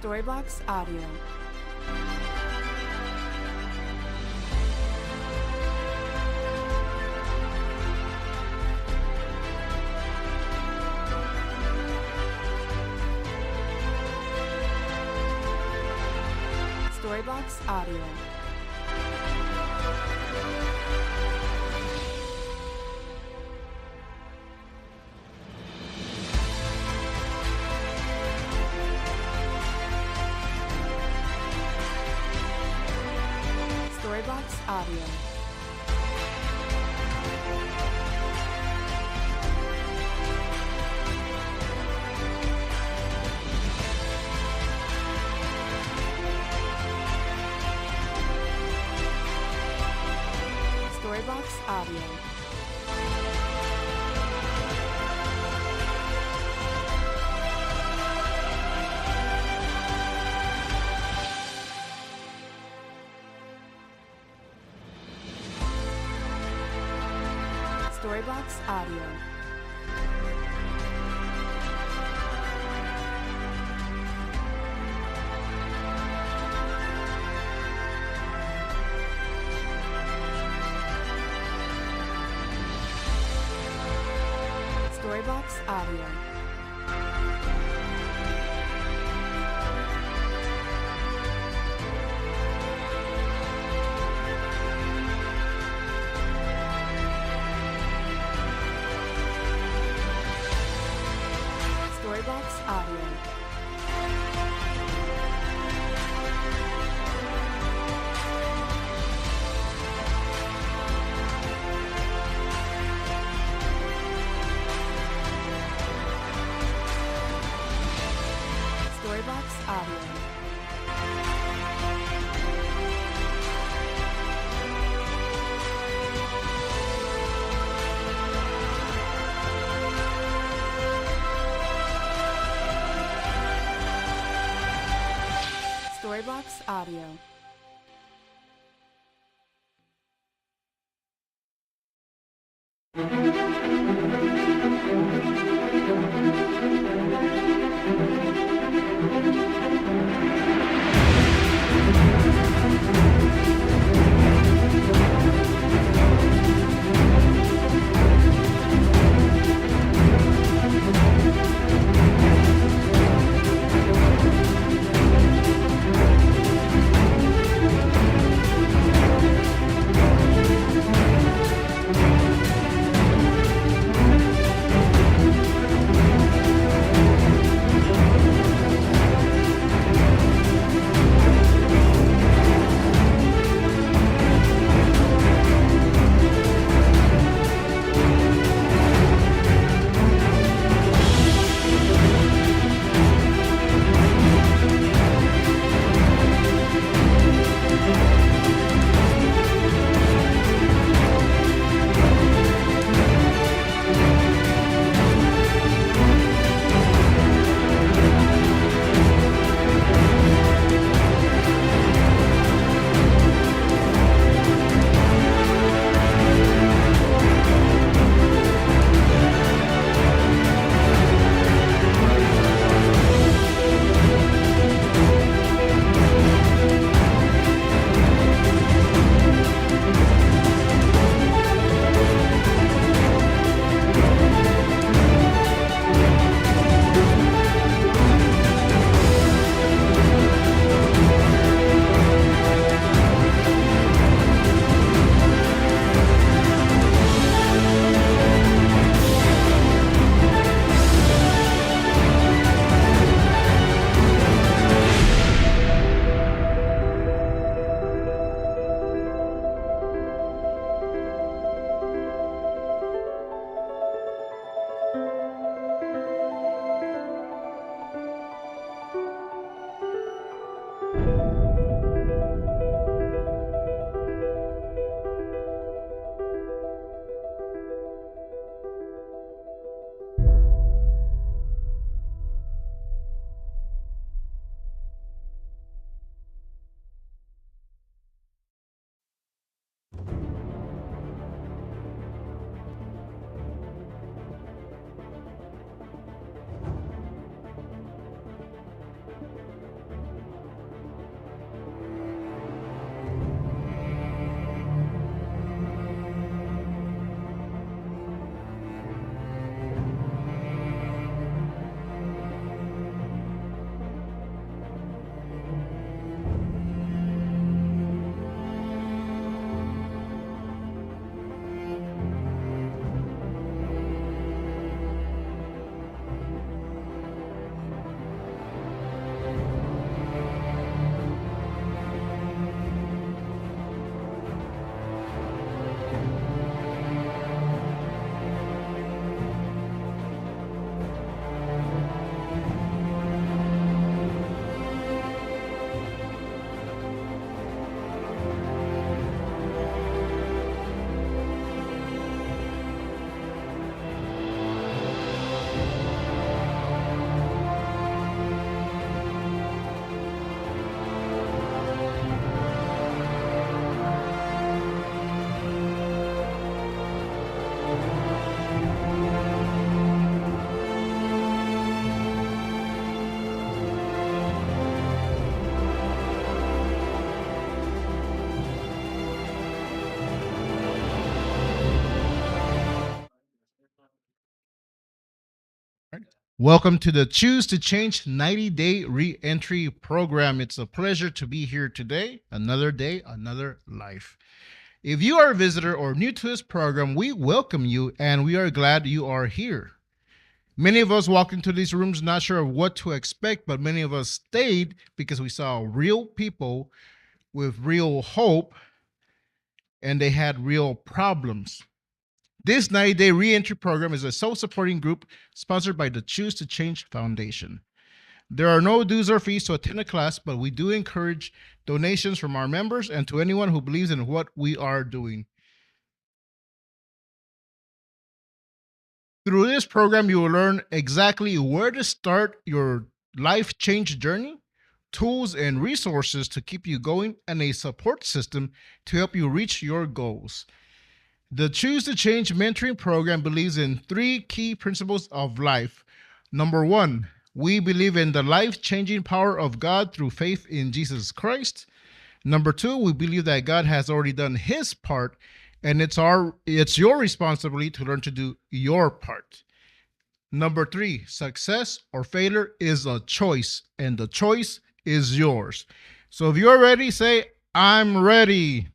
Storyblocks Audio. Storyblocks Audio. Storyblocks Audio. Storyblocks Audio. Storyblocks Audio. Storyblocks Audio. Storyblocks Audio. Storyblocks Audio. Storyblocks Audio. Welcome to the Choose to Change 90-Day Re-Entry Program. It's a pleasure to be here today. Another day, another life. If you are a visitor or new to this program, we welcome you and we are glad you are here. Many of us walked into these rooms not sure of what to expect, but many of us stayed because we saw real people with real hope and they had real problems. This 90-day reentry program is a self-supporting group sponsored by the Choose to Change Foundation. There are no dues or fees to attend a class, but we do encourage donations from our members and to anyone who believes in what we are doing. Through this program, you will learn exactly where to start your life change journey, tools and resources to keep you going, and a support system to help you reach your goals. The Choose to Change mentoring program believes in 3 key principles of life. Number 1, we believe in the life-changing power of God through faith in Jesus Christ. Number 2, we believe that God has already done his part, and it's your responsibility to learn to do your part. Number 3, success or failure is a choice, and the choice is yours. So if you're ready, say, I'm ready.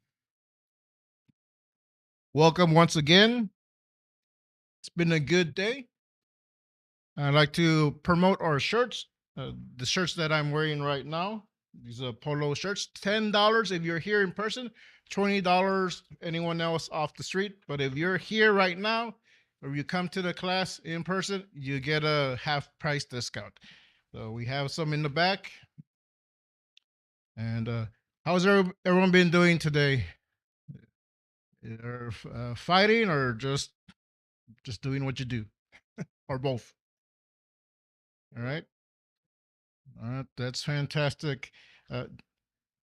Welcome once again. It's been a good day. I'd like to promote our shirts. The shirts that I'm wearing right now. These are polo shirts. $10 if you're here in person. $20 anyone else off the street. But if you're here right now, or you come to the class in person, you get a half price discount. So we have some in the back. And how's everyone been doing today? Either fighting or just doing what you do, or both. All right. That's fantastic. Uh,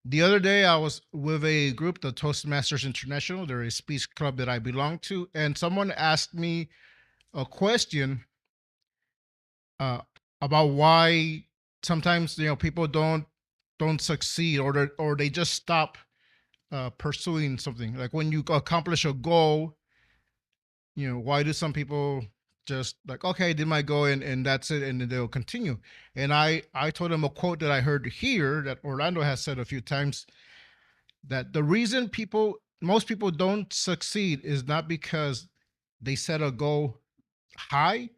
the other day, I was with a group, the Toastmasters International. They're a speech club that I belong to, and someone asked me a question uh, about why sometimes people don't succeed, or they just stop pursuing something. Like when you accomplish a goal, why do some people just like, okay, I did my goal and that's it, and then they'll continue. And I told them a quote that I heard here that Orlando has said a few times, that the reason most people don't succeed is not because they set a goal high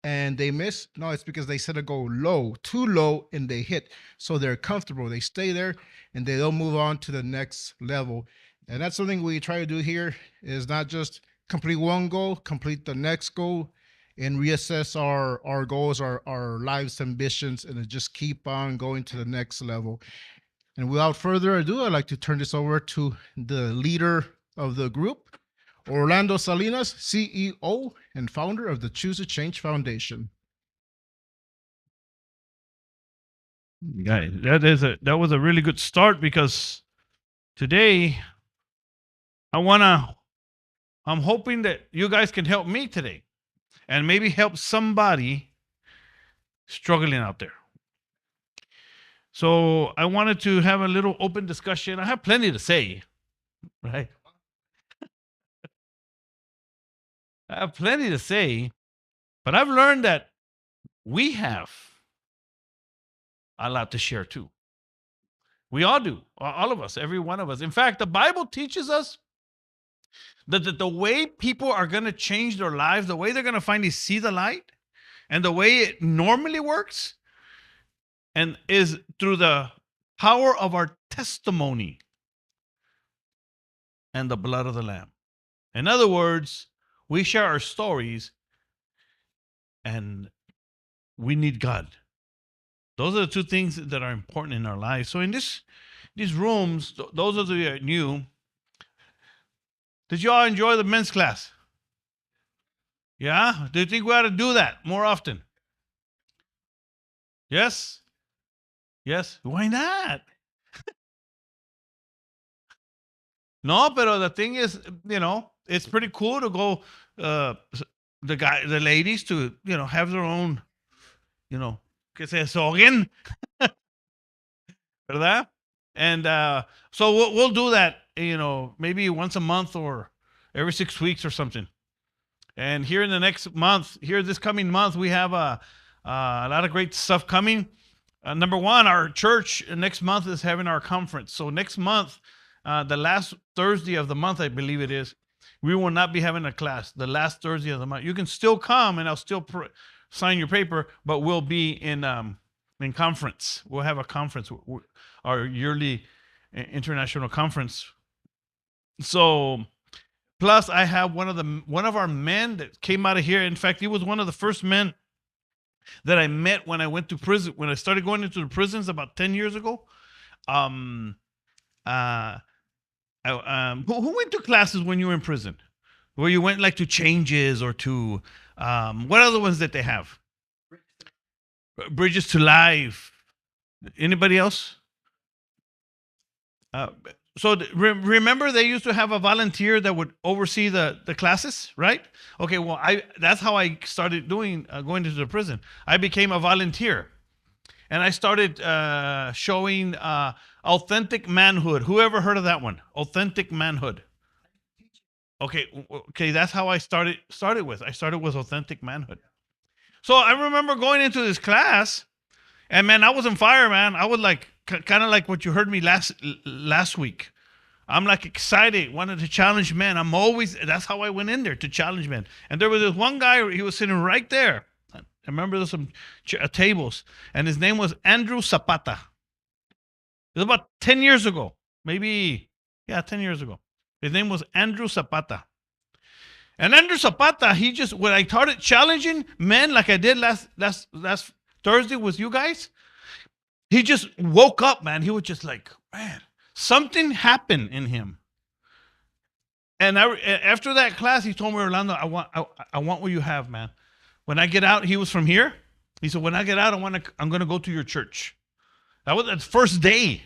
and they miss. No, it's because they set a goal low, too low, and they hit. So they're comfortable. They stay there and they don't move on to the next level. And that's something we try to do here, is not just complete one goal, complete the next goal, and reassess our goals, our lives ambitions, and just keep on going to the next level. And without further ado, I'd like to turn this over to the leader of the group, Orlando Salinas, CEO and founder of the Choose to Change Foundation. Guys, that was a really good start, because today I'm hoping that you guys can help me today and maybe help somebody struggling out there. So I wanted to have a little open discussion. I have plenty to say, right? I have plenty to say, but I've learned that we have a lot to share too. We all do, all of us, every one of us. In fact, the Bible teaches us that the way people are going to change their lives, the way they're going to finally see the light, and the way it normally works, and is through the power of our testimony and the blood of the Lamb. In other words, we share our stories, and we need God. Those are the two things that are important in our lives. So in these rooms, those of you that are new, did you all enjoy the men's class? Yeah? Do you think we ought to do that more often? Yes? Yes? Why not? No, but the thing is, it's pretty cool to go, the ladies to, have their own, que se desahoguen, ¿verdad? And so we'll do that, maybe once a month or every 6 weeks or something. And here in the next month, this coming month, we have A lot of great stuff coming. Number one, our church next month is having our conference. So next month, the last Thursday of the month, I believe it is, we will not be having a class. The last Thursday of the month, you can still come, and I'll still sign your paper, but we'll be in conference. We'll have a conference, our yearly international conference. So, plus I have one of our men that came out of here. In fact, he was one of the first men that I met when I went to prison. When I started going into the prisons about 10 years ago. Who went to classes when you were in prison? Where you went like to changes or to what other ones that they have? Bridges to Life. Anybody else? So remember they used to have a volunteer that would oversee the classes, right? Okay, well, that's how I started doing going into the prison. I became a volunteer, and I started showing authentic manhood. Who ever heard of that one? Authentic manhood. Okay, that's how I started with. I started with authentic manhood. So I remember going into this class, and man, I was on fire, man. I was like, kind of like what you heard me last week. I'm like excited, wanted to challenge men. That's how I went in there, to challenge men. And there was this one guy, he was sitting right there. I remember there's some tables, and his name was Andrew Zapata. It was about 10 years ago, maybe, 10 years ago. His name was Andrew Zapata. And Andrew Zapata, when I started challenging men like I did last Thursday with you guys, he just woke up, man. He was just like, man, something happened in him. And after that class, he told me, Orlando, I want what you have, man. When I get out, he was from here. He said, when I get out, I'm going to go to your church. That was the first day.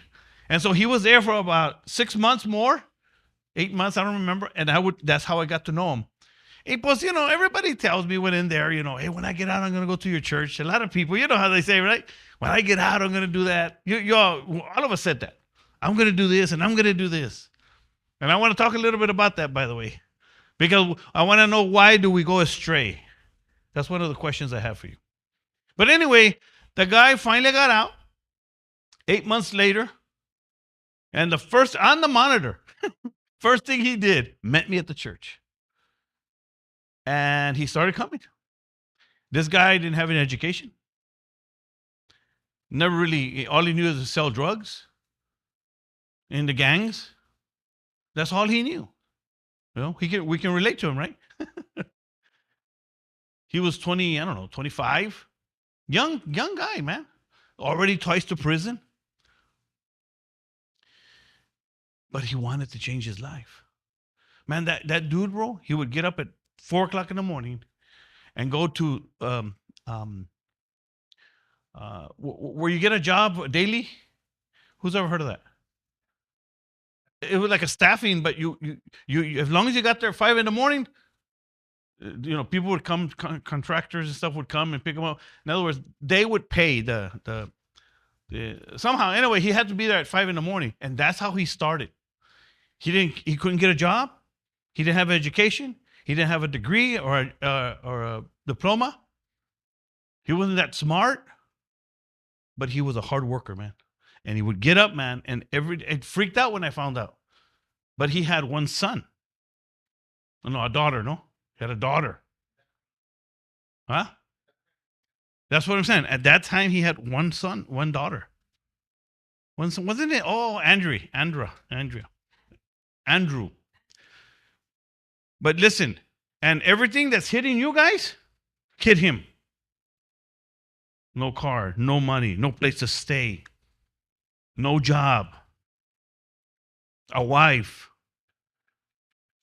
And so he was there for about 6 months more, 8 months, I don't remember. And that's how I got to know him. Hey, pues, everybody tells me when in there, hey, when I get out, I'm going to go to your church. A lot of people, you know how they say, right? When I get out, I'm going to do that. All of us said that. I'm going to do this, and I'm going to do this. And I want to talk a little bit about that, by the way, because I want to know, why do we go astray? That's one of the questions I have for you. But anyway, the guy finally got out 8 months later, and on the monitor, first thing he did, met me at the church. And he started coming. This guy didn't have an education. Never really, all he knew is to sell drugs in the gangs. That's all he knew. We can relate to him, right? He was 25. Young guy, man. Already twice to prison. But he wanted to change his life. Man, that dude, bro, he would get up at 4 o'clock in the morning and go to where you get a job daily. Who's ever heard of that? It was like a staffing, but you as long as you got there at 5 in the morning, people would come, contractors and stuff would come and pick them up. In other words, they would pay the somehow. Anyway, he had to be there at 5 in the morning, and that's how he started. He couldn't get a job. He didn't have an education. He didn't have a degree or a diploma. He wasn't that smart, but he was a hard worker, man. And he would get up, man, and it freaked out when I found out. But he had one son. No, a daughter, no? He had a daughter. Huh? That's what I'm saying. At that time, he had one son, one daughter. One son, wasn't it? Oh, Andrew. But listen, and everything that's hitting you guys, hit him. No car, no money, no place to stay, no job, a wife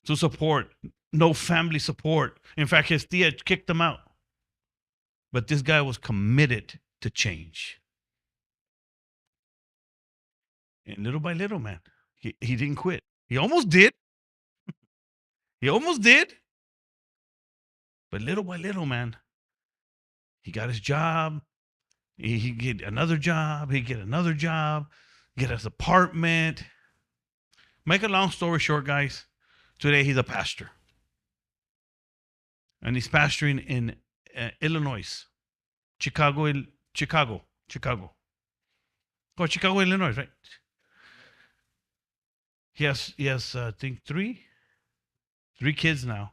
to support, no family support. In fact, his tia kicked him out. But this guy was committed to change. And little by little, man, he didn't quit. He almost did. But little by little, man, he got his job. He get another job. He get another job. Get his apartment. Make a long story short, guys. Today he's a pastor. And he's pastoring in Illinois. Chicago, Chicago. Oh, Chicago, Illinois, right? He has, I think three kids now,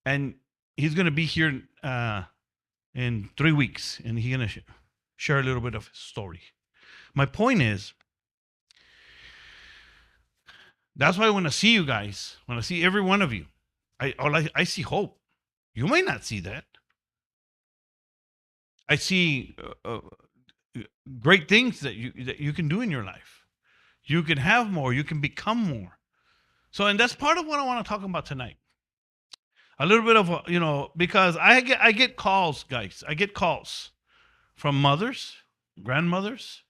and he's gonna be here in 3 weeks, and he's gonna share a little bit of his story. My point is, that's why I want to see you guys. When I see every one of you, I see hope. You may not see that. I see great things that you can do in your life. You can have more. You can become more. So, and that's part of what I want to talk about tonight. A little bit of because I get calls, guys. I get calls from mothers, grandmothers,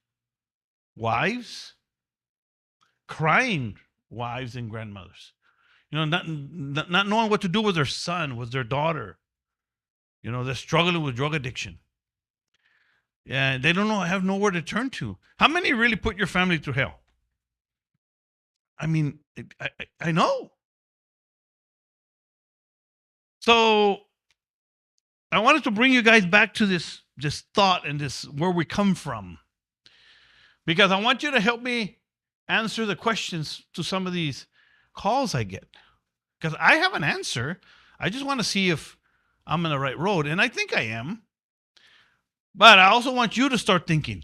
wives, crying wives and grandmothers. Not knowing what to do with their son, with their daughter. They're struggling with drug addiction. Yeah, they don't have nowhere to turn to. How many really put your family through hell? I mean, I know. So I wanted to bring you guys back to this thought and this where we come from, because I want you to help me answer the questions to some of these calls I get, because I have an answer. I just want to see if I'm in the right road, and I think I am. But I also want you to start thinking,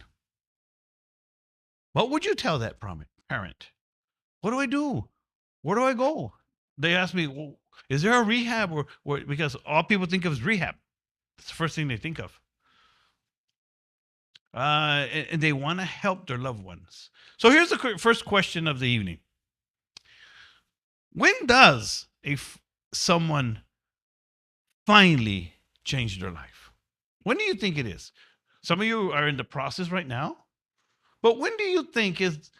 what would you tell that parent? What do I do? Where do I go? They ask me, well, is there a rehab? Or because all people think of is rehab. It's the first thing they think of. And they want to help their loved ones. So here's the first question of the evening. When does someone finally change their life? When do you think it is? Some of you are in the process right now. But when do you think is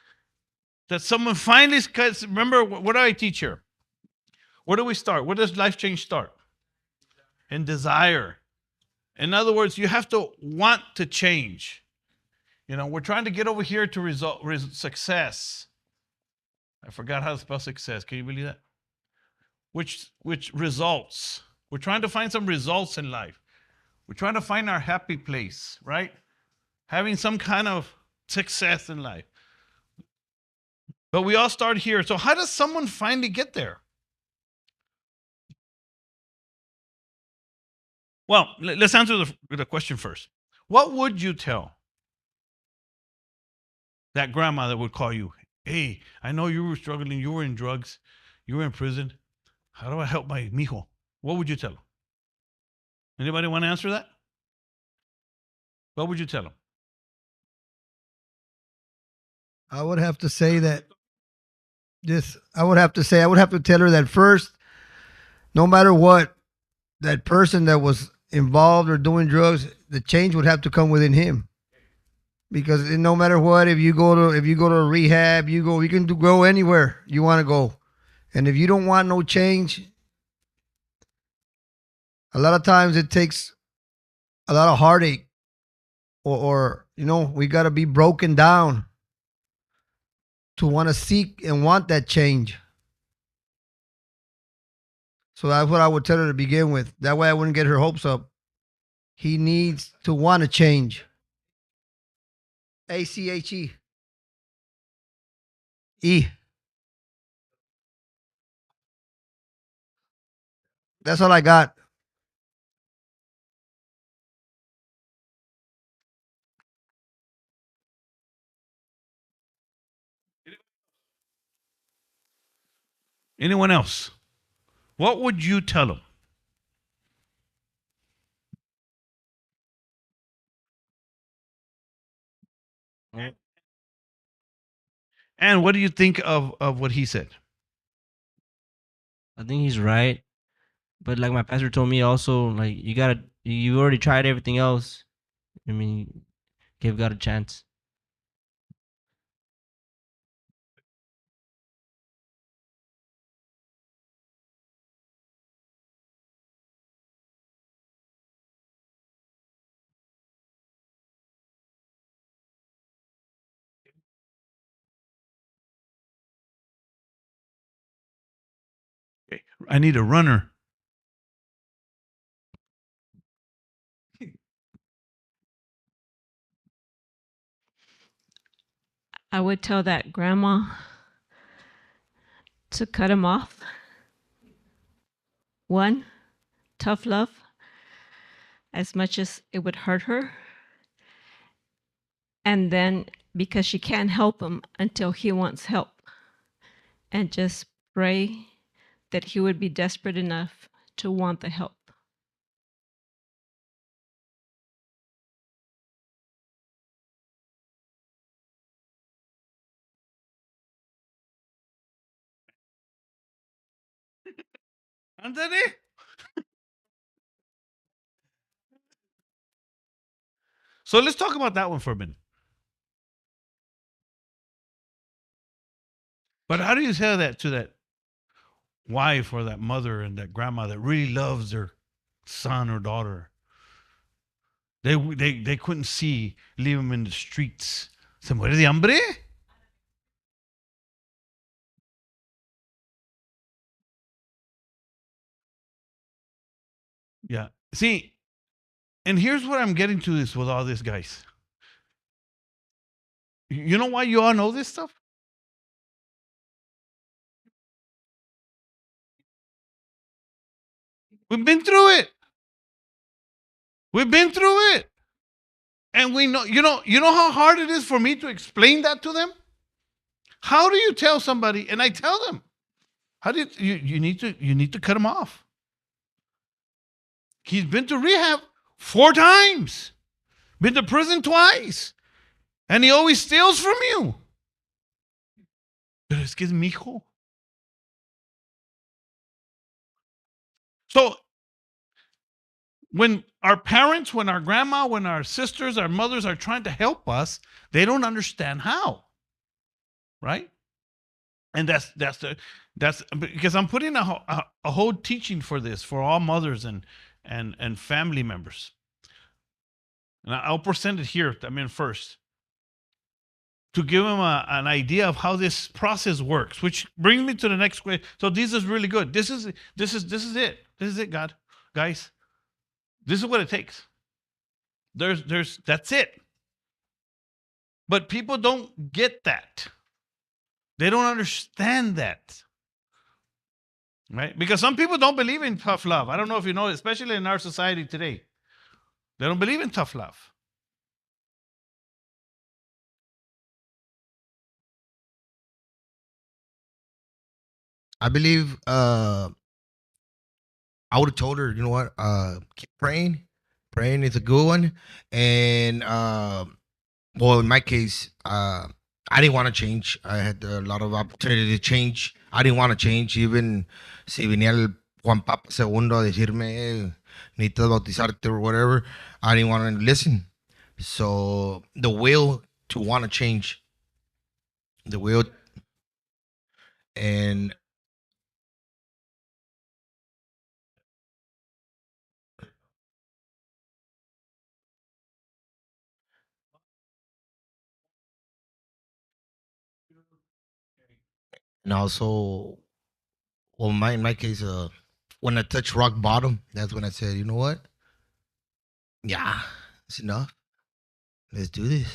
that someone finally, because remember, what do I teach here? Where do we start? Where does life change start? In desire. In other words, you have to want to change. We're trying to get over here to success. I forgot how to spell success. Can you believe that? Which results. We're trying to find some results in life. We're trying to find our happy place, right? Having some kind of success in life. But we all start here. So how does someone finally get there? Well, let's answer the question first. What would you tell that grandma that would call you? Hey, I know you were struggling. You were in drugs. You were in prison. How do I help my mijo? What would you tell them? Anybody want to answer that? What would you tell them? I would have to say that I would have to tell her that first, no matter what, that person that was involved or doing drugs, the change would have to come within him. Because no matter what, if you go to rehab, you can go anywhere you want to go. And if you don't want no change, a lot of times it takes a lot of heartache or we got to be broken down to want to seek and want that change. So that's what I would tell her to begin with. That way I wouldn't get her hopes up. He needs to want to change. ACHE. E. That's all I got. Anyone else? What would you tell them? And what do you think of what he said? I think he's right. But like my pastor told me also, like you already tried everything else. I mean, give God a chance. Okay. I need a runner. I would tell that grandma to cut him off. One, tough love, as much as it would hurt her. And then, because she can't help him until he wants help. And just pray that he would be desperate enough to want the help. Ándale. So let's talk about that one for a minute. But how do you tell that to that wife or that mother and that grandma that really loves their son or daughter? They couldn't see, leave them in the streets. ¿Se muere de hambre? Yeah. See, and here's what I'm getting to this with all this, guys. You know why you all know this stuff? We've been through it. We've been through it. And we know, you know how hard it is for me to explain that to them? How do you tell somebody? And I tell them, how do you need to cut him off. He's been to rehab 4 times, been to prison twice, and he always steals from you. Pero es que es mi hijo. So when our parents, when our grandma, when our sisters, our mothers are trying to help us, they don't understand how. Right? And that's because I'm putting a whole teaching for this for all mothers and family members. And I'll present it here. I mean, first to give them an idea of how this process works, which brings me to the next question. So this is really good. This is it. This is it, God, guys. This is what it takes. That's it. But people don't get that. They don't understand that. Right? Because some people don't believe in tough love. I don't know if you know, especially in our society today. They don't believe in tough love. I believe I would have told her, you know what, keep praying. Praying is a good one. And well, in my case, I didn't want to change. I had a lot of opportunity to change. I didn't want to change. Even si venía el Juan Papa II a decirme, necesitas bautizarte or whatever, I didn't want to listen. So the will to want to change, the will, and also, well, in my case, when I touched rock bottom, that's when I said, you know what? Yeah, it's enough. Let's do this.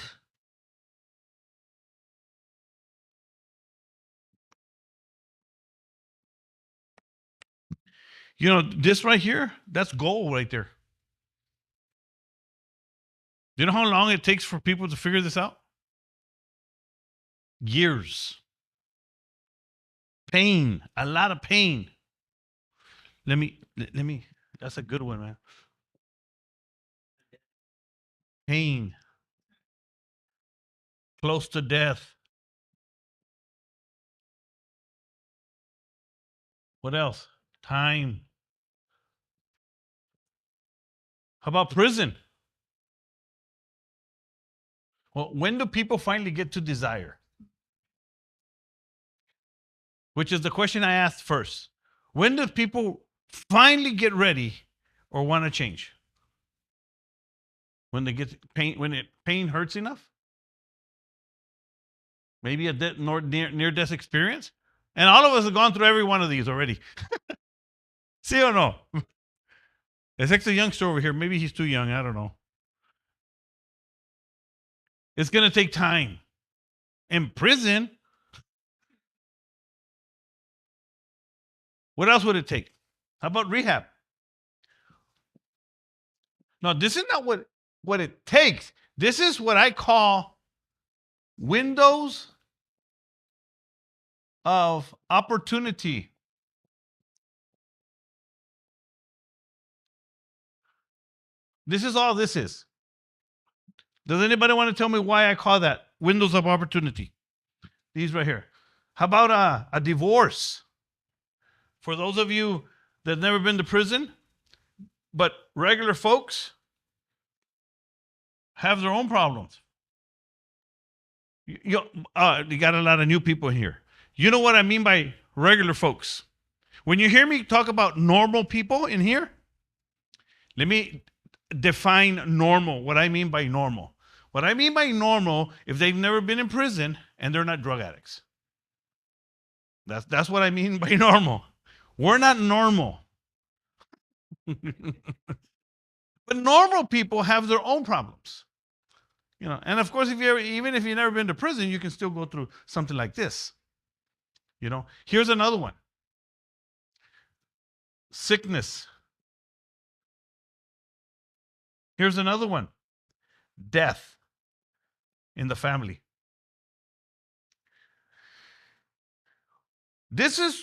You know, this right here, that's gold right there. Do you know how long it takes for people to figure this out? Years. Pain, a lot of pain. Let me, that's a good one, man. Pain. Close to death. What else? Time. How about prison? Well, when do people finally get to desire? Which is the question I asked first. When do people finally get ready or want to change? When they get pain, when pain hurts enough? Maybe a near death experience? And all of us have gone through every one of these already. See or no? There's actually a youngster over here. Maybe he's too young. I don't know. It's going to take time. in prison. What else would it take? How about rehab? No, this is not what it takes. This is what I call windows of opportunity. This is all this is. Does anybody want to tell me why I call that windows of opportunity? These right here. How about a divorce? For those of you that have never been to prison, but regular folks have their own problems. You got a lot of new people here. You know what I mean by regular folks? When you hear me talk about normal people in here, let me define normal. What I mean by normal. What I mean by normal, if they've never been in prison and they're not drug addicts. That's what I mean by normal. We're not normal. But normal people have their own problems. You know, and of course, even if you've never been to prison, you can still go through something like this. You know, here's another one. Sickness. Here's another one. Death in the family. This is,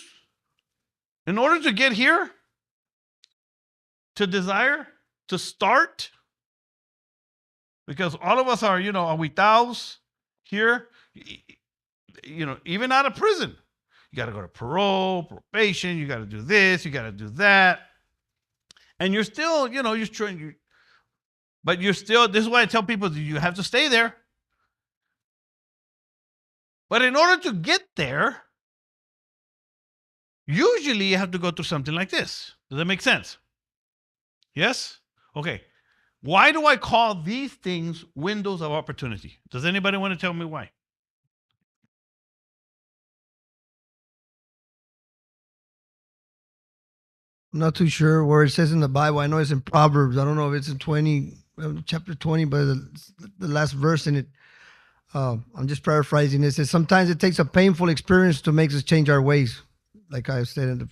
in order to get here, to desire, to start, because all of us are, aguitados here, even out of prison. You got to go to parole, probation, you got to do this, you got to do that. And you're still, you're trying, but you're still, this is why I tell people, you have to stay there. But in order to get there, usually you have to go through something like this. Does that make sense? Yes? Okay. Why do I call these things windows of opportunity? Does anybody want to tell me why? I'm not too sure where it says in the Bible. I know it's in Proverbs. I don't know if it's in chapter 20, but the last verse in it, I'm just paraphrasing. It says, sometimes it takes a painful experience to make us change our ways. Like I said in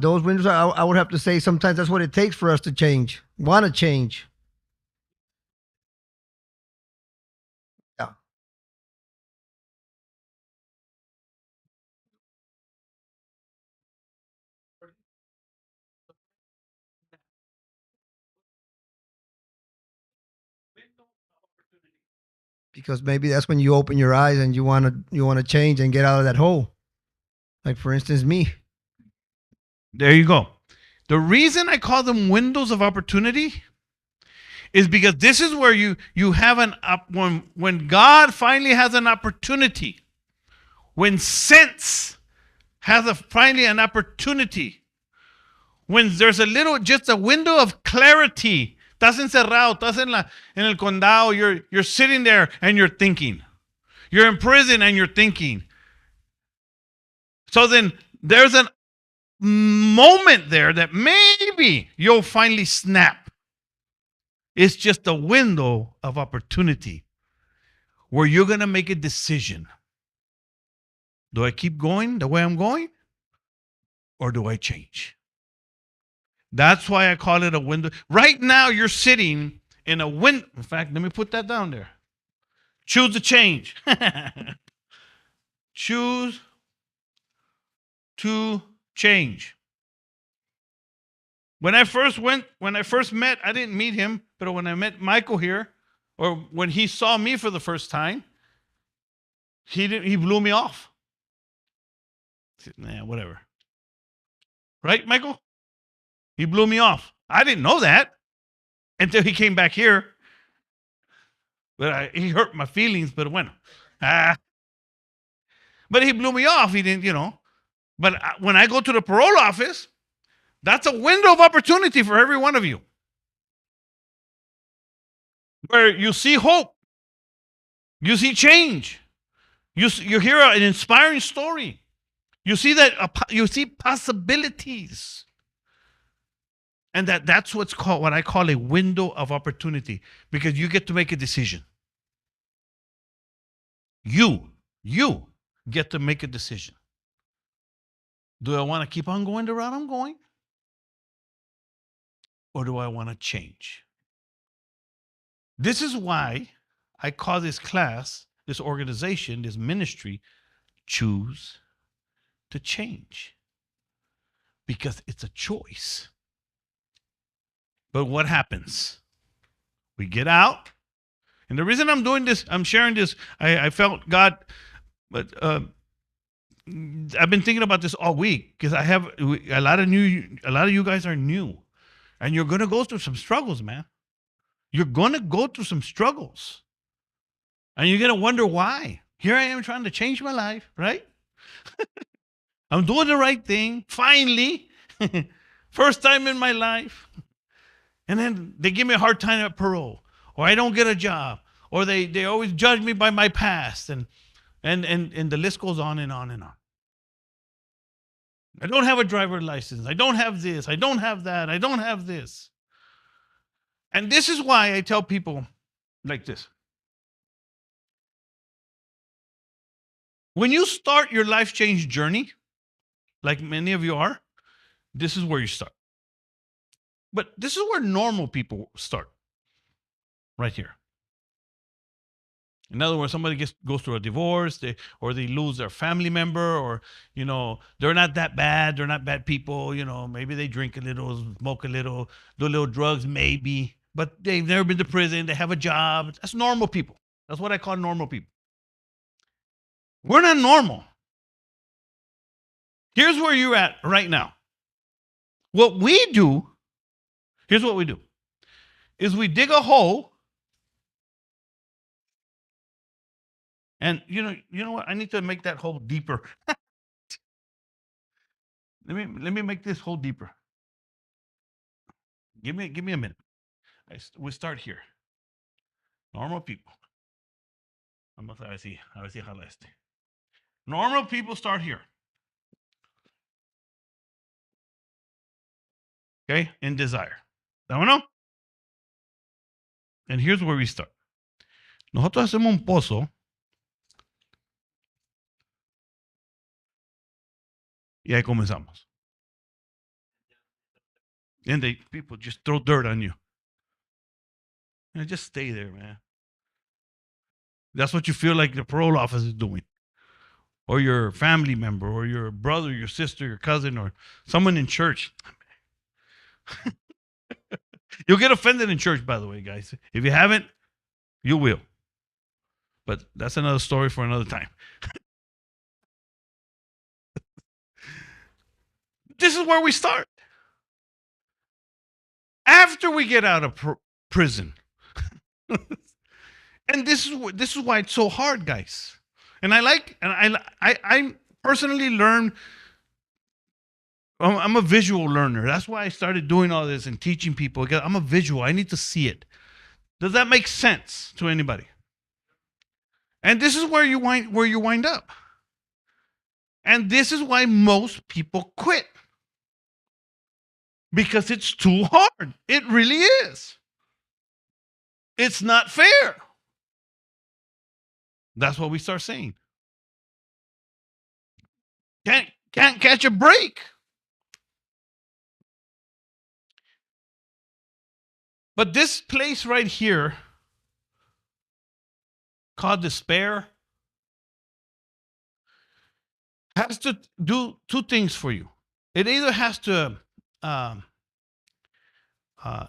those windows, I would have to say sometimes that's what it takes for us to change, want to change. Yeah. Because maybe that's when you open your eyes and you want to change and get out of that hole. Like, for instance, me. There you go. The reason I call them windows of opportunity is because this is where you have when God finally has an opportunity, when sense has finally an opportunity, when there's just a window of clarity. Estás encerrado, estás en el condado, you're sitting there and you're thinking. You're in prison and you're thinking. So then there's a moment there that maybe you'll finally snap. It's just a window of opportunity where you're going to make a decision. Do I keep going the way I'm going? Or do I change? That's why I call it a window. Right now, you're sitting in a window. In fact, let me put that down there. Choose to change. Choose to change. When I first met, I didn't meet him, but when I met Michael here, or when he saw me for the first time, he blew me off. I said, nah, whatever. Right, Michael? He blew me off. I didn't know that until he came back here. But he hurt my feelings, but bueno. But he blew me off. He didn't, But when I go to the parole office, that's a window of opportunity for every one of you. Where you see hope. You see change. You hear an inspiring story. You see you see possibilities. And that's what I call a window of opportunity, because you get to make a decision. You get to make a decision. Do I want to keep on going the route I'm going? Or do I want to change? This is why I call this class, this organization, this ministry, Choose to Change. Because it's a choice. But what happens? We get out. And the reason I'm doing this, I'm sharing this, I felt God, but I've been thinking about this all week because I have a lot of you guys are new. And you're going to go through some struggles, man. You're going to go through some struggles. And you're going to wonder why. Here I am trying to change my life, right? I'm doing the right thing, finally. First time in my life. And then they give me a hard time at parole. Or I don't get a job. Or they always judge me by my past. And the list goes on and on and on. I don't have a driver's license. I don't have this. I don't have that. I don't have this. And this is why I tell people like this. When you start your life change journey, like many of you are, this is where you start. But this is where normal people start. Right here. In other words, somebody goes through a divorce, or they lose their family member, or, they're not that bad. They're not bad people. Maybe they drink a little, smoke a little, do a little drugs, maybe. But they've never been to prison. They have a job. That's normal people. That's what I call normal people. We're not normal. Here's where you're at right now. What we do, here's what we do, is we dig a hole. And you know what? I need to make that hole deeper. Let me make this hole deeper. Give me a minute. We start here. Normal people. Vamos a ver si jala este. Normal people start here. Okay? In desire. ¿Vámonos? And here's where we start. Nosotros hacemos un pozo. Y ahí comenzamos. And people just throw dirt on you. Just stay there, man. That's what you feel like the parole office is doing. Or your family member, or your brother, your sister, your cousin, or someone in church. You'll get offended in church, by the way, guys. If you haven't, you will. But that's another story for another time. This is where we start. After we get out of prison. And this is why it's so hard, guys. And I personally learn. I'm a visual learner. That's why I started doing all this and teaching people. I'm a visual. I need to see it. Does that make sense to anybody? And this is where you wind up. And this is why most people quit. Because it's too hard. It really is. It's not fair. That's what we start saying. Can't catch a break. But this place right here, called despair, has to do two things for you. It either has to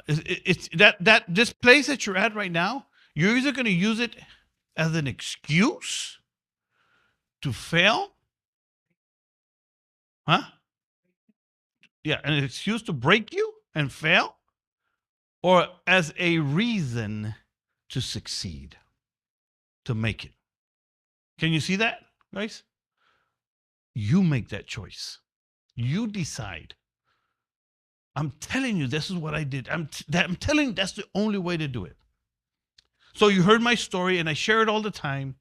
it's that this place that you're at right now, you're either going to use it as an excuse to fail, an excuse to break you and fail, or as a reason to succeed, to make it. Can you see that, guys? You make that choice. You decide. I'm telling you, this is what I did. I'm telling you, that's the only way to do it. So you heard my story, and I share it all the time.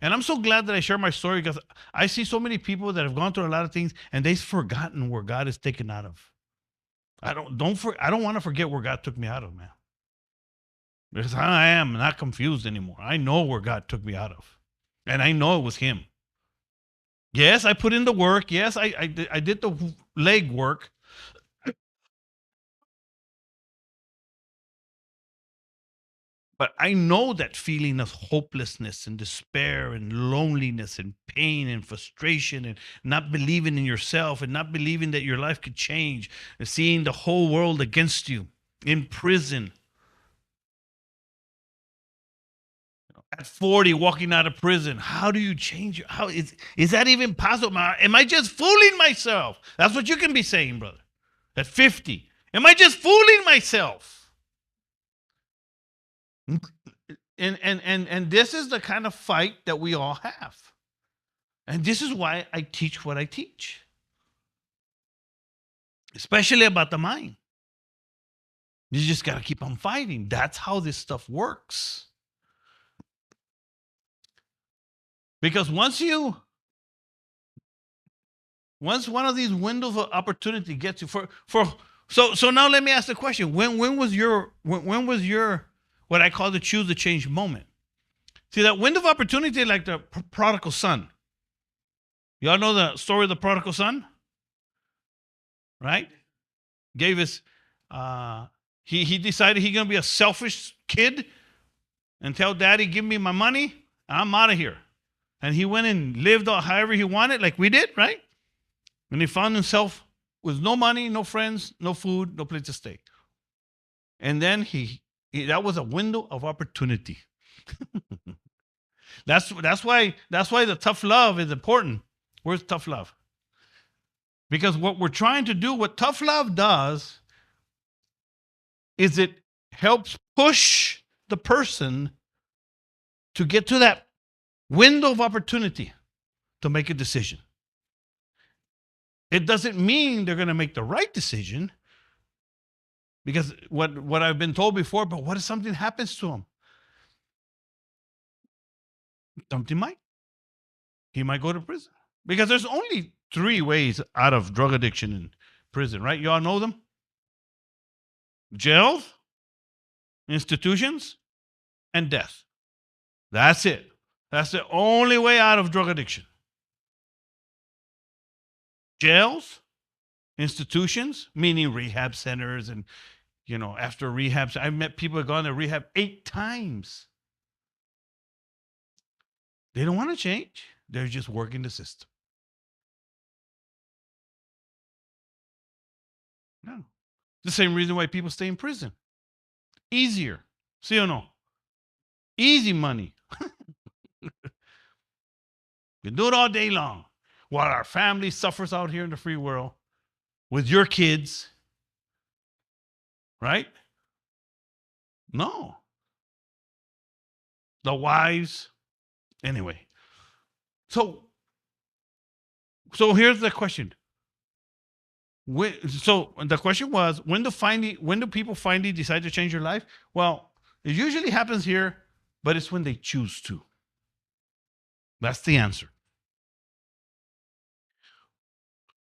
And I'm so glad that I share my story because I see so many people that have gone through a lot of things, and they've forgotten where God has taken out of. I don't want to forget where God took me out of, man. Because I am not confused anymore. I know where God took me out of. And I know it was him. Yes, I put in the work. Yes, I did the leg work. But I know that feeling of hopelessness and despair and loneliness and pain and frustration and not believing in yourself and not believing that your life could change and seeing the whole world against you in prison. At 40, walking out of prison. How do you change? How is that even possible? Am I just fooling myself? That's what you can be saying, brother. At 50, am I just fooling myself? And this is the kind of fight that we all have. And this is why I teach what I teach. Especially about the mind. You just got to keep on fighting. That's how this stuff works. Because once one of these windows of opportunity gets you so now let me ask the question. When was your what I call the choose to change moment? See, that window of opportunity, like the prodigal son. Y'all know the story of the prodigal son? Right? Gave his he decided he's gonna be a selfish kid and tell daddy, give me my money, I'm out of here. And he went and lived however he wanted, like we did, right? And he found himself with no money, no friends, no food, no place to stay. And then that was a window of opportunity. That's why the tough love is important. Where's tough love? Because what we're trying to do, what tough love does, is it helps push the person to get to that window of opportunity to make a decision. It doesn't mean they're going to make the right decision, because what I've been told before, but what if something happens to him? Something might. He might go to prison. Because there's only 3 ways out of drug addiction in prison, right? You all know them? Jails, institutions, and death. That's it. That's the only way out of drug addiction. Jails, institutions, meaning rehab centers, and after rehab, I've met people who have gone to rehab 8 times. They don't want to change. They're just working the system. No. The same reason why people stay in prison. Easier. See or no? Easy money. You do it all day long while our family suffers out here in the free world with your kids. Right? No. The wives. Anyway. So here's the question. So the question was, when do people finally decide to change their life? Well, it usually happens here, but it's when they choose to. That's the answer.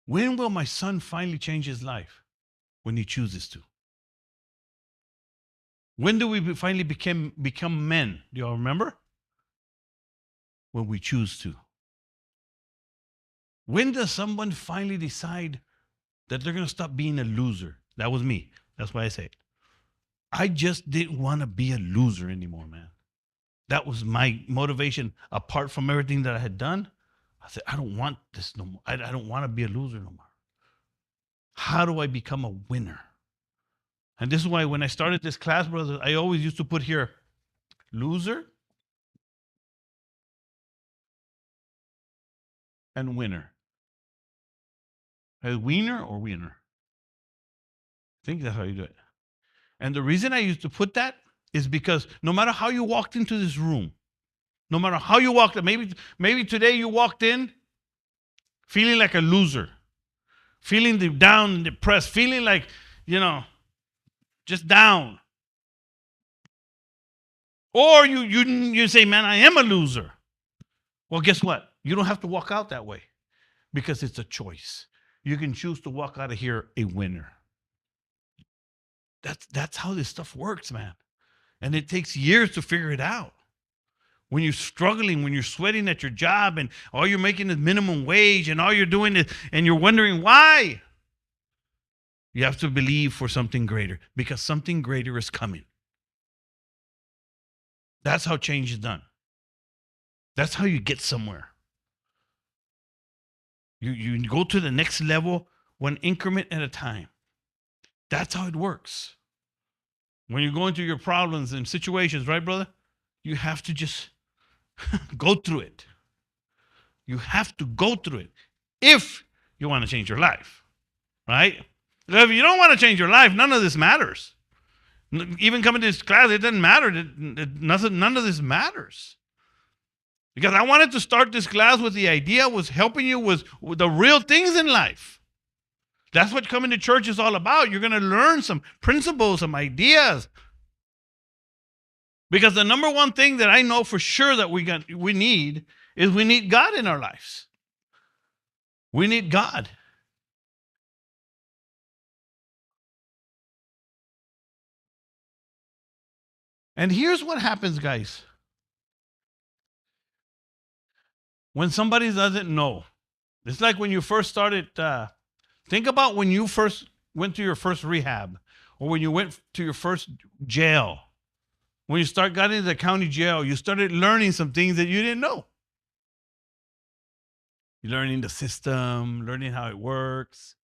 When will my son finally change his life? When he chooses to. When do we finally become men? Do y'all remember? When we choose to. When does someone finally decide that they're going to stop being a loser? That was me. That's why I say it. I just didn't want to be a loser anymore, man. That was my motivation. Apart from everything that I had done, I said, I don't want this no more. I don't want to be a loser no more. How do I become a winner? And this is why when I started this class, brother, I always used to put here, loser and winner. A wiener or winner? I think that's how you do it. And the reason I used to put that is because no matter how you walked into this room, no matter how you walked in, maybe today you walked in feeling like a loser, feeling down and depressed, feeling like, just down. Or you say, man, I am a loser. Well, guess what? You don't have to walk out that way because it's a choice. You can choose to walk out of here a winner. That's how this stuff works, man. And it takes years to figure it out. when you're struggling, when you're sweating at your job and all you're making is minimum wage and all you're doing is, and you're wondering why. You have to believe for something greater because something greater is coming. That's how change is done. That's how you get somewhere. You go to the next level one increment at a time. That's how it works. When you're going through your problems and situations, right, brother? You have to just go through it. You have to go through it if you want to change your life, right? If you don't want to change your life, none of this matters. Even coming to this class, it doesn't matter. None of this matters. Because I wanted to start this class with the idea was helping you with the real things in life. That's what coming to church is all about. You're going to learn some principles, some ideas. Because the number one thing that I know for sure that we need is we need God in our lives. We need God. And here's what happens, guys. When somebody doesn't know, it's like when you first started, think about when you first went to your first rehab or when you went to your first jail. When you got into the county jail, you started learning some things that you didn't know. You're learning the system, learning how it works.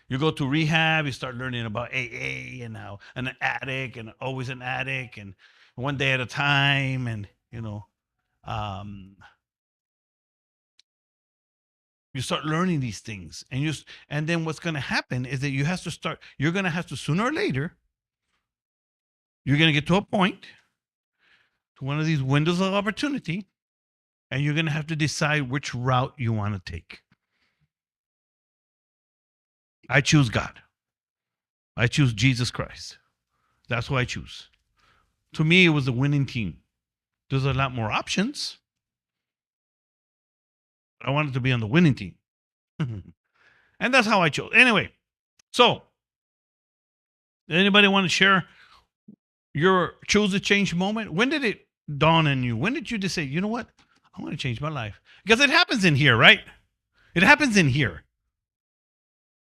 You go to rehab, you start learning about AA and how an addict and always an addict and one day at a time and, you start learning these things, and then what's going to happen is that you're going to have to sooner or later, you're going to get to a point, to one of these windows of opportunity, and you're going to have to decide which route you want to take. I choose God. I choose Jesus Christ. That's what I choose. To me, it was a winning team. There's a lot more options. I wanted to be on the winning team. And that's how I chose. Anyway, so anybody want to share your choose a change moment? When did it dawn on you? When did you just say, you know what? I want to change my life? Because it happens in here, right? It happens in here.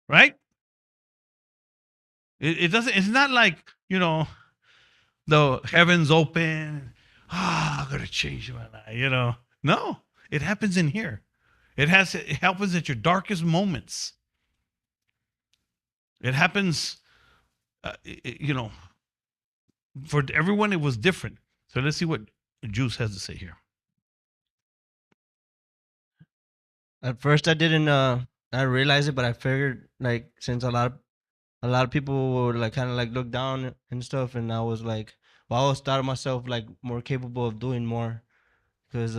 Right? It doesn't, it's not like, the heavens open. I'm going to change my life, No, it happens in here. It happens at your darkest moments. It happens, for everyone it was different. So let's see what Juice has to say here. At first, I didn't I realized it, but I figured like since a lot of people would like kind of like look down and stuff, and I was like, well, I always thought of myself like more capable of doing more, because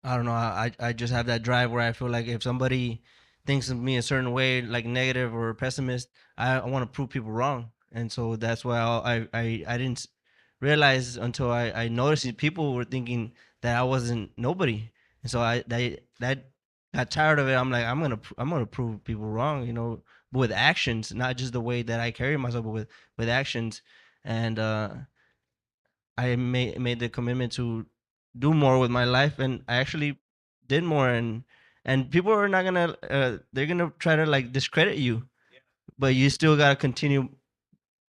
I don't know, I just have that drive where I feel like if somebody thinks of me a certain way, like negative or pessimist, I want to prove people wrong, and so that's why I didn't realize until I noticed that people were thinking that I wasn't nobody, and so that got tired of it. I'm like, I'm gonna prove people wrong, with actions, not just the way that I carry myself, but with actions, and I made the commitment to do more with my life, and I actually did more, and people are not gonna they're gonna try to like discredit you, but you still gotta continue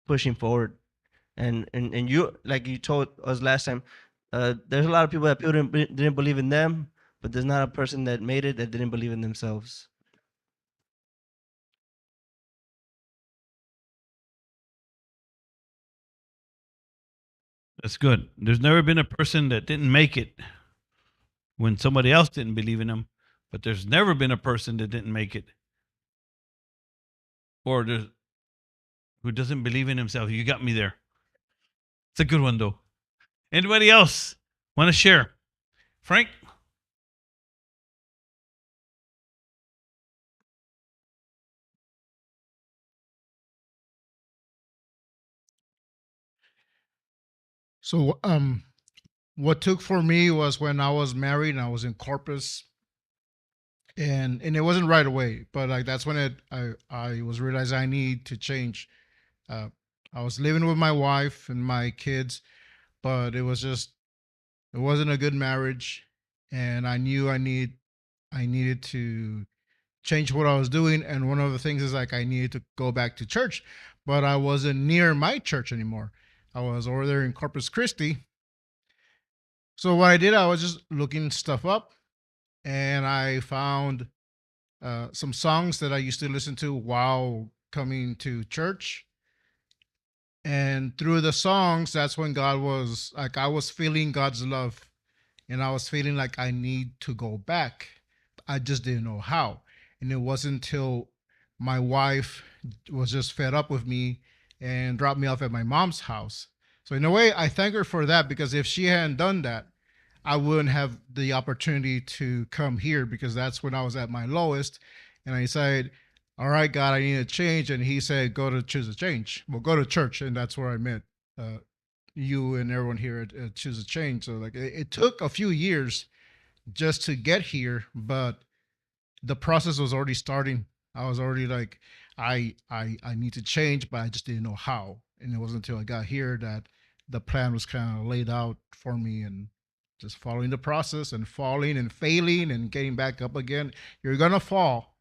pushing forward, and you, like you told us last time, there's a lot of people that people didn't believe in them, but there's not a person that made it that didn't believe in themselves. That's good. There's never been a person that didn't make it when somebody else didn't believe in them, but there's never been a person that didn't make it or who doesn't believe in himself. You got me there. It's a good one, though. Anybody else want to share? Frank? So, what took for me was when I was married and I was in Corpus, and it wasn't right away, but like that's when I was realized I need to change. Uh, I was living with my wife and my kids, but it was just It wasn't a good marriage, and I knew I needed to change what I was doing. And one of the things is like I needed to go back to church, but I wasn't near my church anymore. I was over there in Corpus Christi. So what I did, I was just looking stuff up, and I found some songs that I used to listen to while coming to church. And through the songs, that's when God was like, I was feeling God's love, and I was feeling like I need to go back. I just didn't know how. And it wasn't until my wife was just fed up with me and dropped me off at my mom's house. So in a way, I thank her for that, because if she hadn't done that, I wouldn't have the opportunity to come here, because that's when I was at my lowest. And I decided, all right, God, I need a change. And he said, go to Choose a Change. Well, go to church. And that's where I met you and everyone here at Choose a Change. So like it took a few years just to get here, but the process was already starting. I was already like, I need to change, but I just didn't know how. And it wasn't until I got here that the plan was kind of laid out for me, and just following the process and falling and failing and getting back up again. You're gonna fall,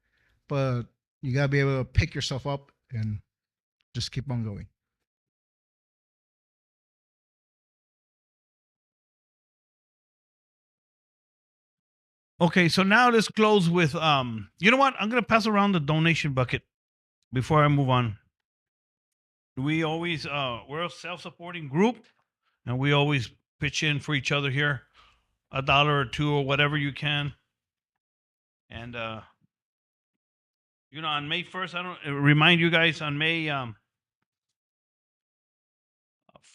but you gotta be able to pick yourself up and just keep on going. Okay, so now let's close with you know what? I'm gonna pass around the donation bucket before I move on. We always we're a self-supporting group, and we always pitch in for each other here, $1 or $2 or whatever you can. And you know, on May 1st, I don't remind you guys, on May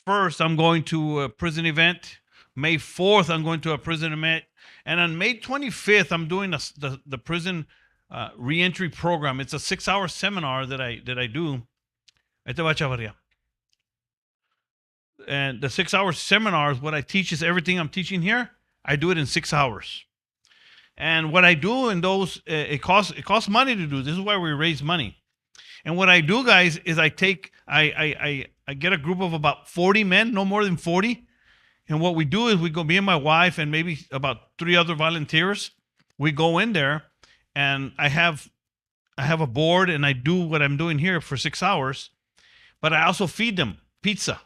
1st, I'm going to a prison event. May 4th, I'm going to a prison event. And on May 25th, I'm doing the prison reentry program. It's a 6-hour seminar that I do. Ahí te va, Chavaria. And the 6-hour seminars, what I teach is everything I'm teaching here. I do it in 6 hours. And what I do in those, it costs money to do. This is why we raise money. And what I do, guys, is I get a group of about 40 men, no more than 40. And what we do is we go, me and my wife and maybe about 3 other volunteers. We go in there, and I have a board, and I do what I'm doing here for 6 hours. But I also feed them pizza.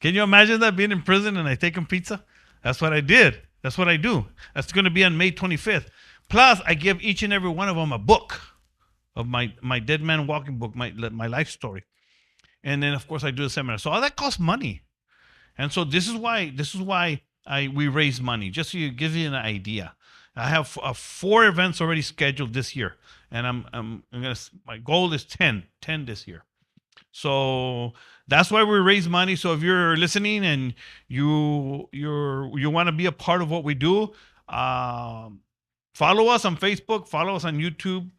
Can you imagine that, being in prison and I take them pizza? That's what I did. That's what I do. That's going to be on May 25th. Plus, I give each and every one of them a book of my Dead Man Walking book, my life story. And then, of course, I do a seminar. So all that costs money. And so this is why we raise money, just so you give you an idea. I have 4 events already scheduled this year, and I'm gonna. My goal is 10 this year. So that's why we raise money. So if you're listening and you want to be a part of what we do, follow us on Facebook, follow us on YouTube,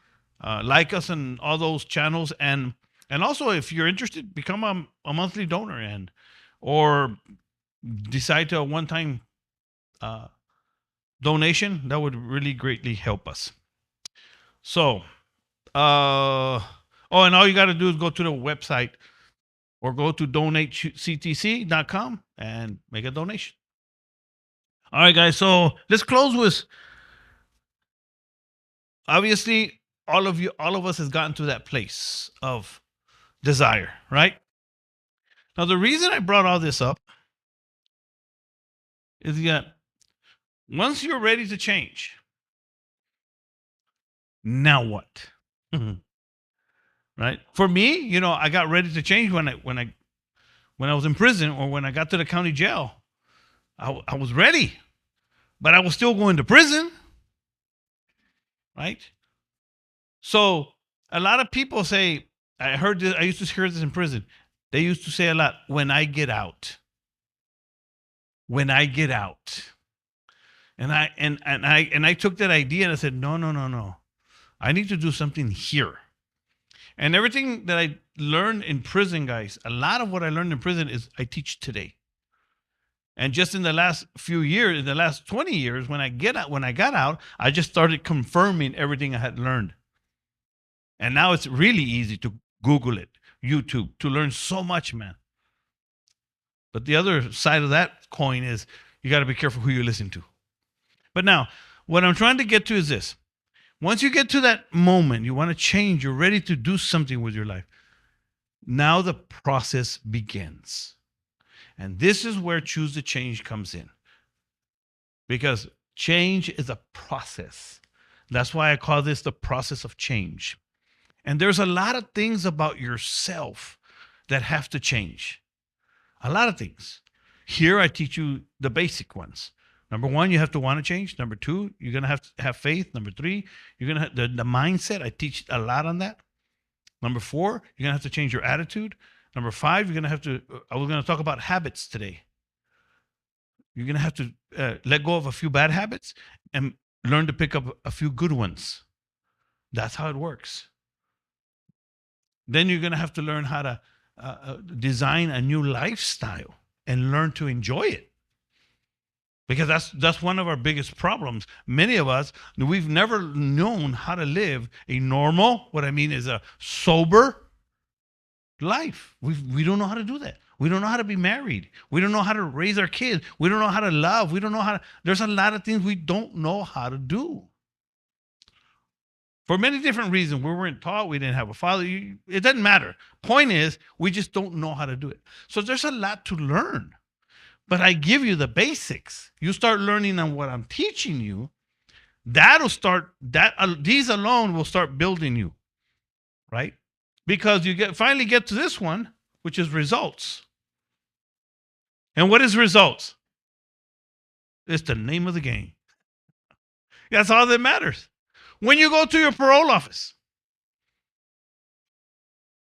like us on all those channels, and also if you're interested, become a monthly donor or decide to a one-time donation. That would really greatly help us. So, and all you got to do is go to the website or go to donatectc.com and make a donation. All right, guys. So let's close with, obviously, all of us has gotten to that place of desire, right? Now, the reason I brought all this up is that once you're ready to change, now what? Right? For me, I got ready to change when I was in prison, or when I got to the county jail. I was ready, but I was still going to prison, right? So a lot of people say, I heard this, I used to hear this in prison. They used to say a lot, when I get out. When I get out. And I took that idea and I said, no. I need to do something here. And everything that I learned in prison, guys, a lot of what I learned in prison is I teach today. And just in the last few years, in the last 20 years, when I got out, I just started confirming everything I had learned. And now it's really easy to Google it, YouTube, to learn so much, man. But the other side of that coin is You got to be careful who you listen to. But now, what I'm trying to get to is this. Once you get to that moment, you want to change, you're ready to do something with your life. Now the process begins. And this is where choose the change comes in. Because change is a process. That's why I call this the process of change. And there's a lot of things about yourself that have to change. A lot of things. Here I teach you the basic ones. Number one, you have to want to change. Number two, you're going to have faith. Number three, you're going to have the mindset. I teach a lot on that. Number four, you're going to have to change your attitude. Number five, you're going to have to, I was going to talk about habits today. You're going to have to let go of a few bad habits and learn to pick up a few good ones. That's how it works. Then you're going to have to learn how to design a new lifestyle and learn to enjoy it. Because that's one of our biggest problems. Many of us, we've never known how to live a normal, what I mean is a sober life. We don't know how to do that. We don't know how to be married. We don't know how to raise our kids. We don't know how to love. We don't know how to, there's a lot of things we don't know how to do. For many different reasons. We weren't taught. We didn't have a father. It doesn't matter. Point is, we just don't know how to do it. So there's a lot to learn. But I give you the basics. You start learning on what I'm teaching you. These alone will start building you, right? Because you finally get to this one, which is results. And what is results? It's the name of the game. That's all that matters. When you go to your parole office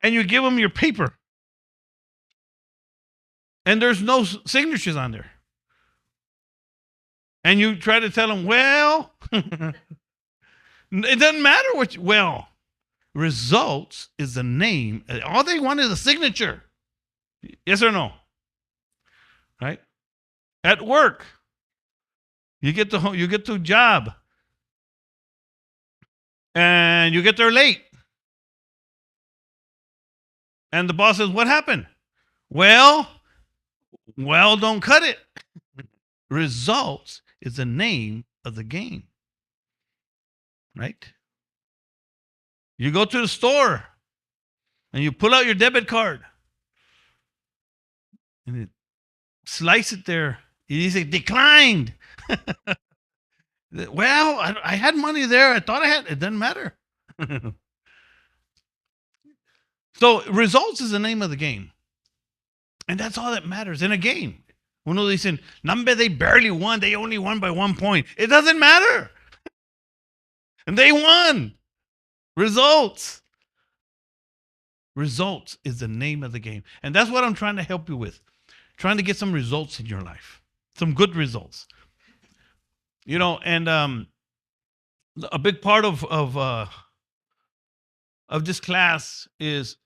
and you give them your paper, and there's no signatures on there. And you try to tell them, well, it doesn't matter results is the name. All they want is a signature. Yes or no? Right? At work, you get to a job and you get there late. And the boss says, what happened? Well, don't cut it. Results is the name of the game. Right? You go to the store and you pull out your debit card and you slice it there. You say, declined. Well, I had money there. I thought I had. It doesn't matter. So results is the name of the game. And that's all that matters in a game. Uno dicen, number they barely won. They only won by 1 point. It doesn't matter. And they won. Results. Results is the name of the game. And that's what I'm trying to help you with. Trying to get some results in your life. Some good results. And a big part of this class is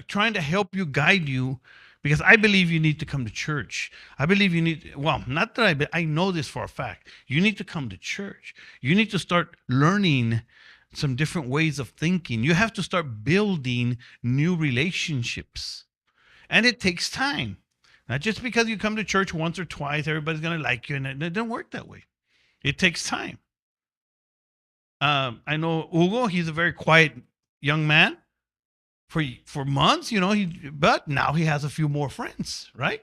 trying to help you, guide you, because I believe you need to come to church. I believe you need, not that I know this for a fact. You need to come to church. You need to start learning some different ways of thinking. You have to start building new relationships. And it takes time. Not just because you come to church once or twice, everybody's going to like you. And it doesn't work that way. It takes time. I know Hugo, he's a very quiet young man. For months, but now he has a few more friends, right?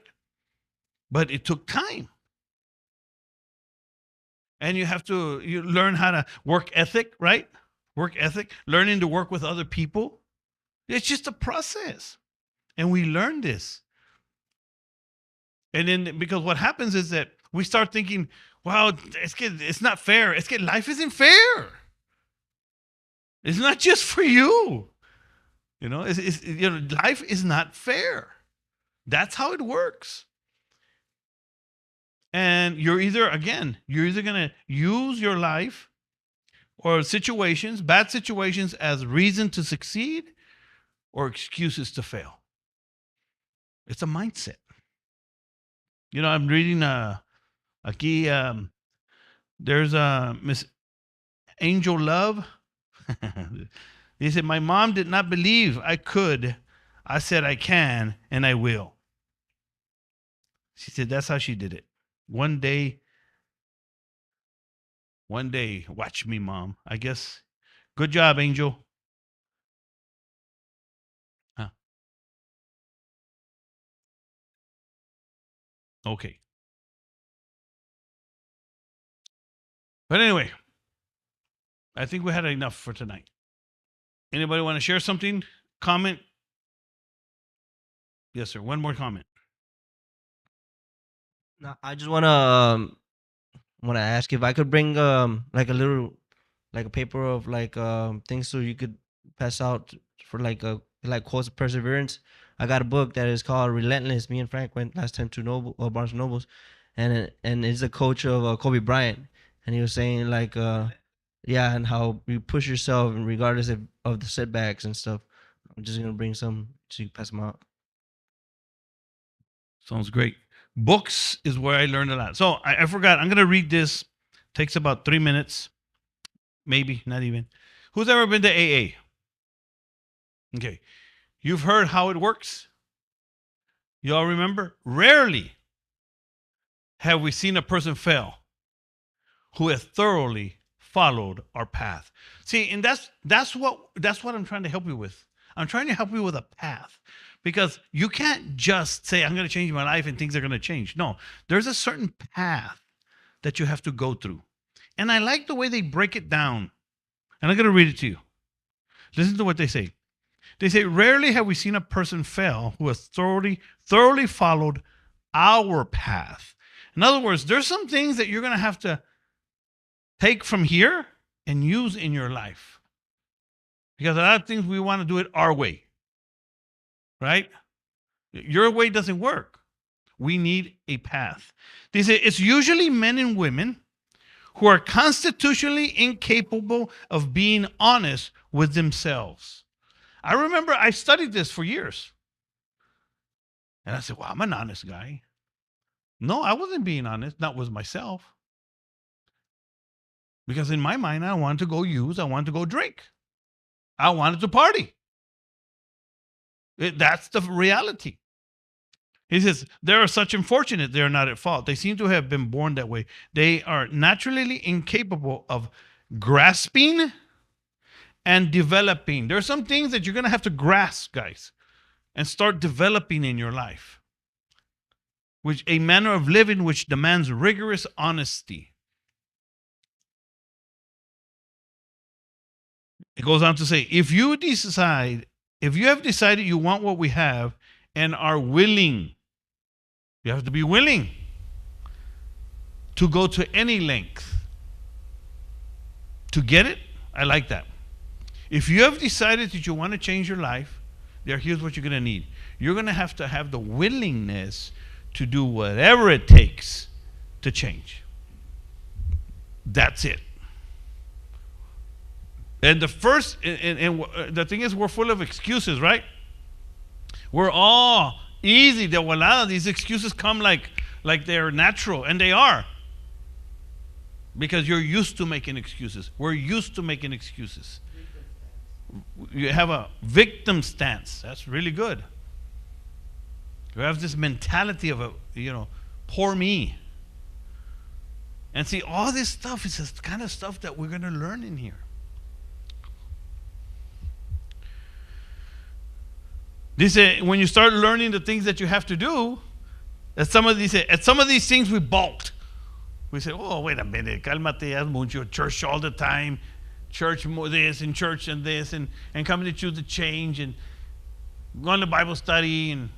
But it took time. And you learn how to work ethic, right? Work ethic, learning to work with other people. It's just a process. And we learn this. And then, because what happens is that we start thinking, it's not fair. Life isn't fair. It's not just for you. Life is not fair. That's how it works. And you're either going to use your life or bad situations as reason to succeed or excuses to fail. It's a mindset. I'm reading aquí, there's Miss Angel Love. He said, my mom did not believe I could. I said I can and I will. She said that's how she did it. One day, watch me, Mom. I guess. Good job, Angel. Huh. Okay. But anyway, I think we had enough for tonight. Anybody want to share something? Comment? Yes, sir. One more comment. No, I just wanna ask if I could bring like a little like a paper of like things so you could pass out for like quotes of perseverance. I got a book that is called Relentless. Me and Frank went last time to Barnes and Nobles, and it's a coach of Kobe Bryant, and he was saying like yeah, and how you push yourself regardless of the setbacks and stuff. I'm just gonna bring some so you can pass them out. Sounds great. Books is where I learned a lot. So I forgot. I'm going to read this. Takes about 3 minutes. Maybe, not even. Who's ever been to AA? Okay. You've heard how it works? You all remember? Rarely have we seen a person fail who has thoroughly followed our path. See, and that's what I'm trying to help you with. I'm trying to help you with a path. Because you can't just say, I'm going to change my life and things are going to change. No, there's a certain path that you have to go through. And I like the way they break it down. And I'm going to read it to you. Listen to what they say. They say, rarely have we seen a person fail who has thoroughly followed our path. In other words, there's some things that you're going to have to take from here and use in your life. Because a lot of things we want to do it our way. Right? Your way doesn't work. We need a path. They say it's usually men and women who are constitutionally incapable of being honest with themselves. I remember I studied this for years. And I said, well, I'm an honest guy. No, I wasn't being honest, not with myself. Because in my mind, I wanted to go use, I wanted to go drink. I wanted to party. That's the reality. He says, they are such unfortunate they are not at fault. They seem to have been born that way. They are naturally incapable of grasping and developing. There are some things that you're going to have to grasp, guys, and start developing in your life. Which a manner of living which demands rigorous honesty. It goes on to say, if you have decided you want what we have and are willing, you have to be willing to go to any length to get it. I like that. If you have decided that you want to change your life, here's what you're going to need. You're going to have the willingness to do whatever it takes to change. That's it. And the first, and the thing is, we're full of excuses, right? We're all easy. A lot of these excuses come like they're natural, and they are. Because you're used to making excuses. We're used to making excuses. You have a victim stance. That's really good. You have this mentality of poor me. And see, all this stuff is the kind of stuff that we're going to learn in here. They say when you start learning the things that you have to do, at some of these things we balked. We say, oh, wait a minute, cálmate, haz mucho, church all the time, church this and church and this, and coming to choose the change and going to Bible study and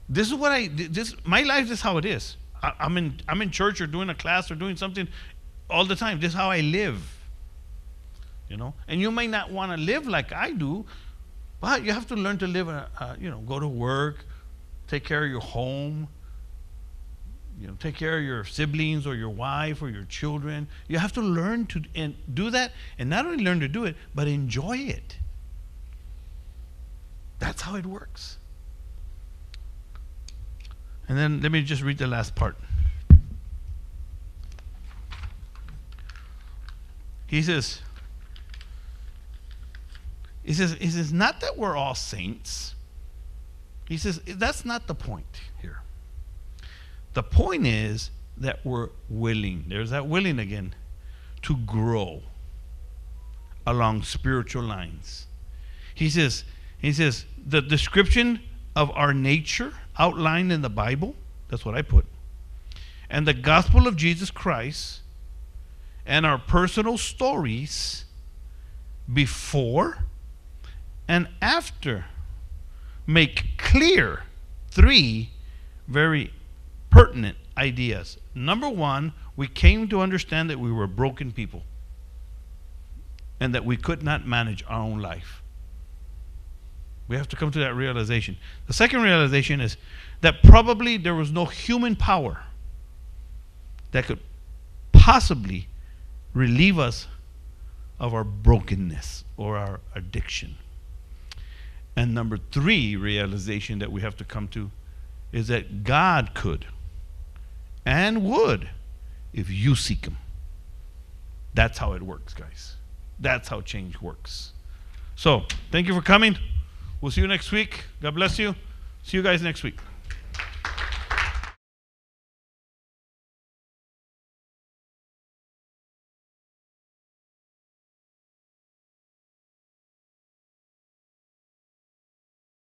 this is what my life is how it is. I'm in church or doing a class or doing something all the time. This is how I live. And you may not want to live like I do. But you have to learn to live, go to work, take care of your home, take care of your siblings or your wife or your children. You have to learn to do that, and not only learn to do it, but enjoy it. That's how it works. And then let me just read the last part. He says, not that we're all saints. He says, that's not the point here. The point is that we're willing, there's that willing again, to grow along spiritual lines. He says, the description of our nature outlined in the Bible, that's what I put, and the gospel of Jesus Christ and our personal stories before and after make clear 3 very pertinent ideas. Number 1, we came to understand that we were broken people and that we could not manage our own life. We have to come to that realization. The second realization is that probably there was no human power that could possibly relieve us of our brokenness or our addiction. And number 3 realization that we have to come to is that God could and would if you seek Him. That's how it works, guys. That's how change works. So, thank you for coming. We'll see you next week. God bless you. See you guys next week.